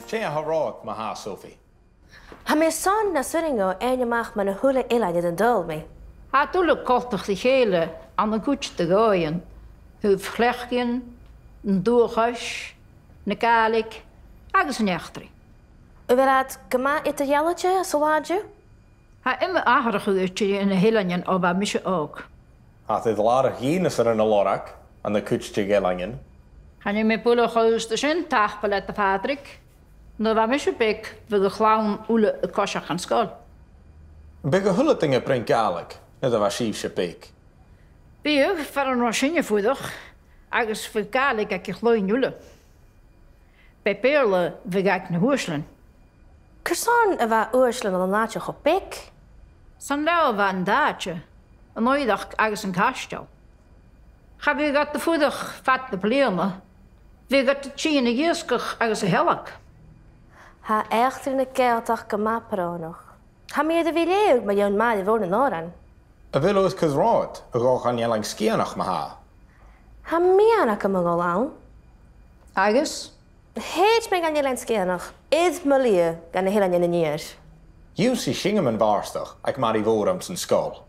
Che a harrod maha Sophie. Ha me son na suringo en je mag me een hule ilaide den dul me. Ha doele kortig de gele aan de goedje te gooien. Hu vlechtjen, een doorgas, een kalik, agus een echtri. U wil het gema ete jelletje, salade? Ha immer aardige uitje in de helingen op haar misje ook. Had het later gienes er in de lorak aan de kutje gelingen. Ga je met poelen geus de zin taagpaletten Patrick? Dan was misje pik, we de glauwen oele de kostje gaan school. Bigge hulletingen prinkalik, net dat was schiefse pik. Bij je voor een machine voedig, agus voor kalik ik je gloeien jullie. Bij perle we ga ik naar Hoerselen. Kerson wa oerselen al naatje op pik. San lauw was een daadje. Een mooie dag agus een kastel. Ga we gaat de voedig vat de pleerme. We gaat de tjene gierskig agus een helk. Ha echt in de keeltag gema nog. Ha me de video met jouw maat wonen noren. A wil oes kazrood, a go gaan jelling skienach maha. Ha me aan ik me al aan. Agus? Heet me gaan jelling skienach. Is me lie gaan de hele in de Jusi shingemen barstig, ik maar die woorden zijn school.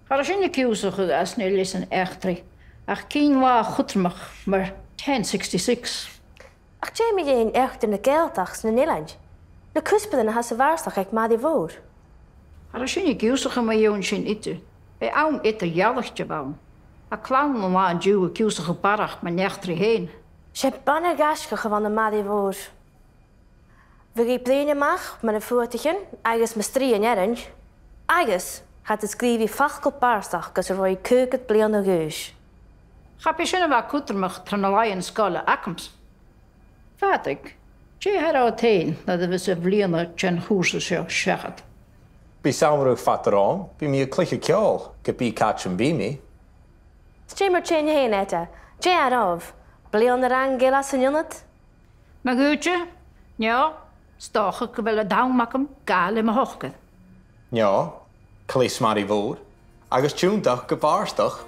Ga er geen kieuze als nu is een echtri. Ach, kien was goed mag, maar 1066. Ach, jij me een echt in de keeltag in Nederland. De kuspelen has ze waarstig ik maar die woord. Ga er geen kieuze maar joon geen eten. Bij oom eten jalligtje bouwen. A clown maar een duwe kieuze parach maar echtri heen. Ze bannen gaske van de maar die woord. We gaan pleinen mag met een voertuigje, eigens met strieën jaren. Eigens gaat het schrijven vachkel paarsdag, dus er wordt keuken pleinen geus. Ga je zin wat koeter mag tranalaaien scholen akkems. Vatik, je had al heen dat we ze vliegen ten huizen zo zeggen. Bij samen fatteron, bij mij kliche kjol, gebi katchen bij me. Stje maar tjen heen eten. Je had pleinen rang gelas en jonnet. Maar goedje, ja, stoch ik wel een down maken, gaal in mijn hoogte. Ja, klis maar die woord. Agus tjoendag gebarstig.